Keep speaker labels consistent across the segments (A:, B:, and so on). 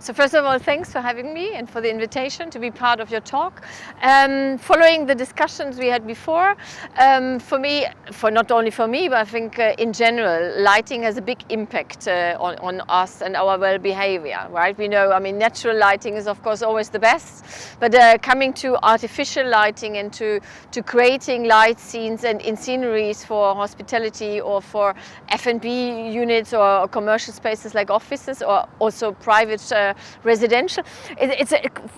A: So first of all, thanks for having me and for the invitation to be part of your talk. Following the discussions we had before, not only for me, but I think in general, lighting has a big impact on us and our well-behavior, right? We know, I mean, natural lighting is of course always the best, but coming to artificial lighting and to creating light scenes and in sceneries for hospitality or for F&B units or commercial spaces like offices or also private residential, it's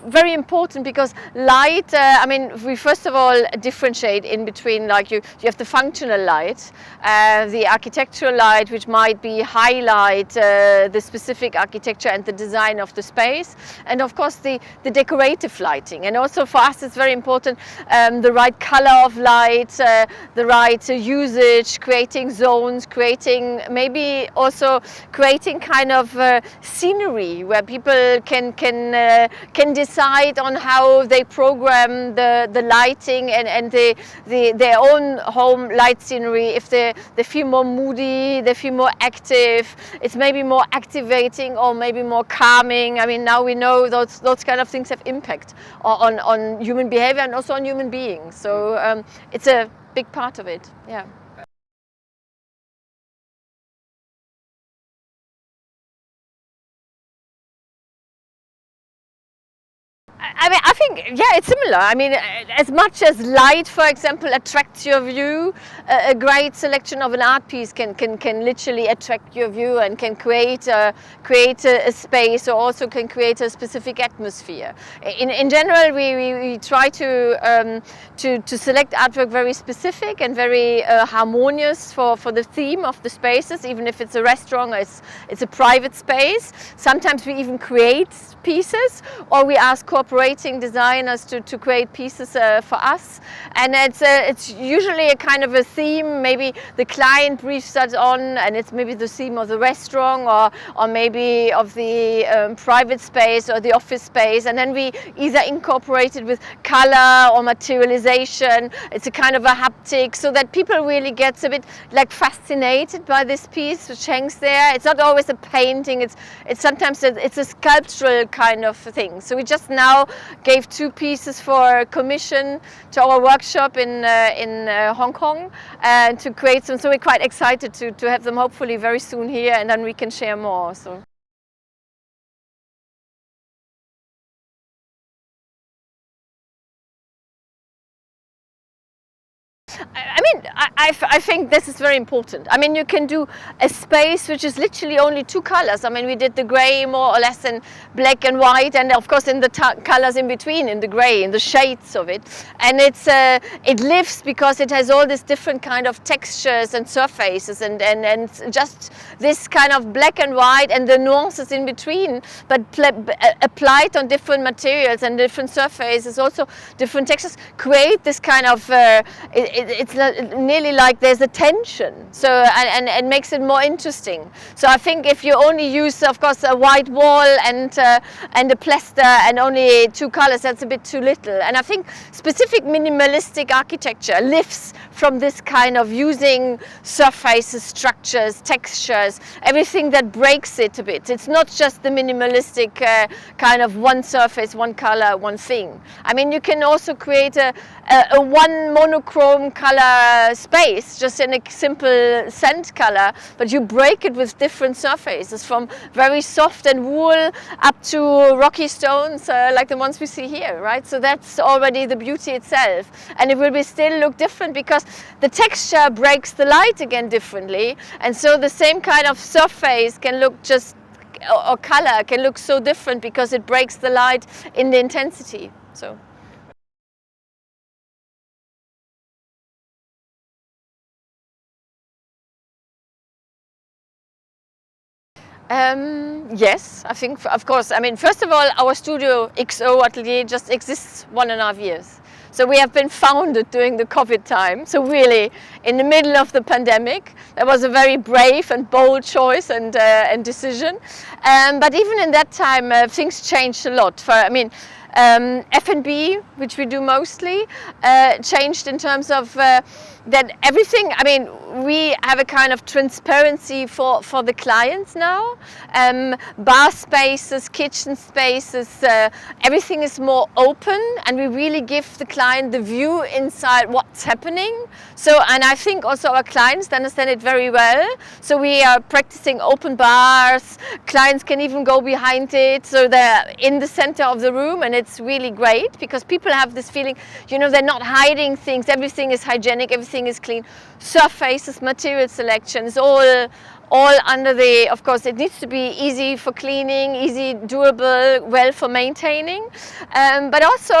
A: very important because light, I mean, we first of all differentiate in between, like you have the functional light, the architectural light, which might be highlight the specific architecture and the design of the space, and of course the decorative lighting. And also for us it's very important the right color of light, the right usage, creating zones, creating maybe also creating kind of scenery where people can decide on how they program the lighting and their own home light scenery. If they feel more moody, they feel more active, it's maybe more activating or maybe more calming. I mean, now we know those kind of things have impact on human behavior and also on human beings. So it's a big part of it. Yeah. I mean, I think, yeah, it's similar. I mean, as much as light, for example, attracts your view, a great selection of an art piece can literally attract your view and can create a space, or also can create a specific atmosphere. In general, we try to select artwork very specific and very harmonious for the theme of the spaces, even if it's a restaurant or it's a private space. Sometimes we even create pieces, or we ask cooperating designers to create pieces for us, and it's usually a kind of a theme. Maybe the client briefs us on, and it's maybe the theme of the restaurant or maybe of the private space or the office space, and then we either incorporate it with color or materialization. It's a kind of a haptic, so that people really get a bit like fascinated by this piece which hangs there. It's not always a painting, it's sometimes it's a sculptural kind of thing. So we just now gave 2 pieces for commission to our workshop in Hong Kong, and to create some. So we're quite excited to have them hopefully very soon here, and then we can share more. So. I mean, I think this is very important. I mean, you can do a space which is literally only 2 colors. I mean, we did the gray more or less in black and white, and of course in the colors in between, in the gray, in the shades of it. And it lives because it has all these different kind of textures and surfaces, and just this kind of black and white and the nuances in between, but applied on different materials and different surfaces, also different textures, create this kind of it's nearly like there's a tension, so and makes it more interesting. So I think if you only use, of course, a white wall and a plaster and only 2 colors, that's a bit too little. And I think specific minimalistic architecture lives from this kind of using surfaces, structures, textures, everything that breaks it a bit. It's not just the minimalistic kind of one surface, one color, one thing. I mean, you can also create a one monochrome color space, just in a simple scent color, but you break it with different surfaces, from very soft and wool up to rocky stones like the ones we see here, right? So that's already the beauty itself, and it will still look different because the texture breaks the light again differently, and so the same kind of surface can look just, or color can look so different because it breaks the light in the intensity. So. Yes, I think, of course. I mean, first of all, our studio XO Atelier just exists 1.5 years. So we have been founded during the COVID time. So really, in the middle of the pandemic, that was a very brave and bold choice and decision. But even in that time, things changed a lot. F&B, which we do mostly, changed in terms of that everything. I mean, we have a kind of transparency for the clients now. Bar spaces, kitchen spaces, everything is more open, and we really give the client the view inside what's happening. So, and I think also our clients understand it very well. So we are practicing open bars. Clients can even go behind it, so they're in the center of the room, and it's really great because people have this feeling, you know, they're not hiding things. Everything is hygienic, everything is clean. Surfaces, material selection is all under the, of course, it needs to be easy for cleaning, easy, durable, well for maintaining, but also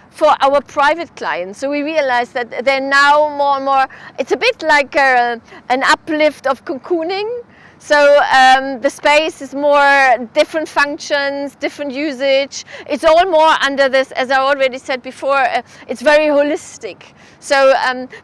A: for our private clients. So we realize that they're now more and more, it's a bit like an uplift of cocooning. So the space is more different functions, different usage. It's all more under this, as I already said before, it's very holistic. So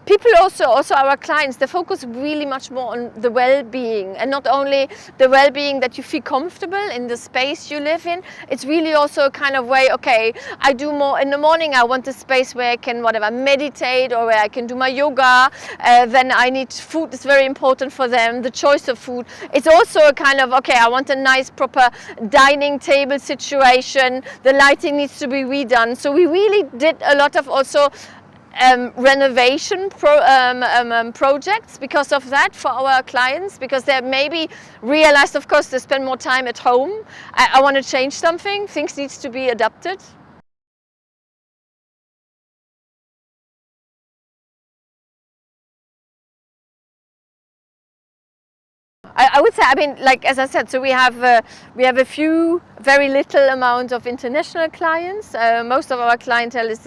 A: people also our clients, they focus really much more on the well-being, and not only the well-being that you feel comfortable in the space you live in. It's really also a kind of way, okay, I do more in the morning, I want a space where I can meditate, or where I can do my yoga. Then I need food, is very important for them, the choice of food. It's also a kind of, okay, I want a nice proper dining table situation, the lighting needs to be redone. So we really did a lot of also renovation projects because of that for our clients, because they maybe realized, of course, they spend more time at home. I want to change something, things needs to be adapted. I would say, I mean, like as I said, so we have a few, very little amount of international clients. Most of our clientele is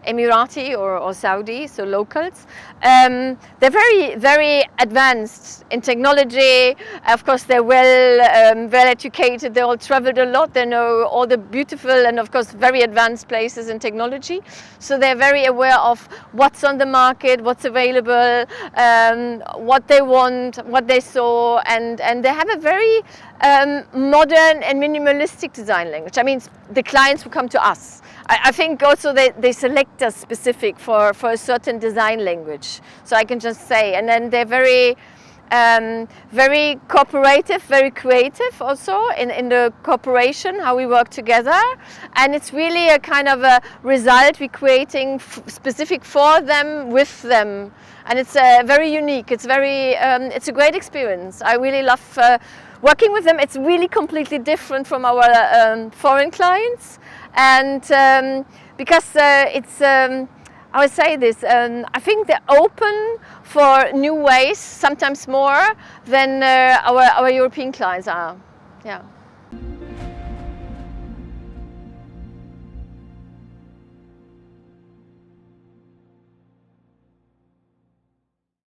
A: Emirati or Saudi, so locals. They're very, very advanced in technology. Of course, they're well educated. They all traveled a lot. They know all the beautiful and, of course, very advanced places in technology. So they're very aware of what's on the market, what's available, what they want, what they saw. And they have a very modern and minimalistic design language. I mean, the clients who come to us, I think also they select us specific for a certain design language. So I can just say, and then they're very very cooperative, very creative also in the cooperation, how we work together. And it's really a kind of a result we're creating specific for them, with them. And it's very unique. It's very, it's a great experience. I really love working with them. It's really completely different from our foreign clients. And because it's, I would say this, I think they're open for new ways, sometimes more than our European clients are. Yeah.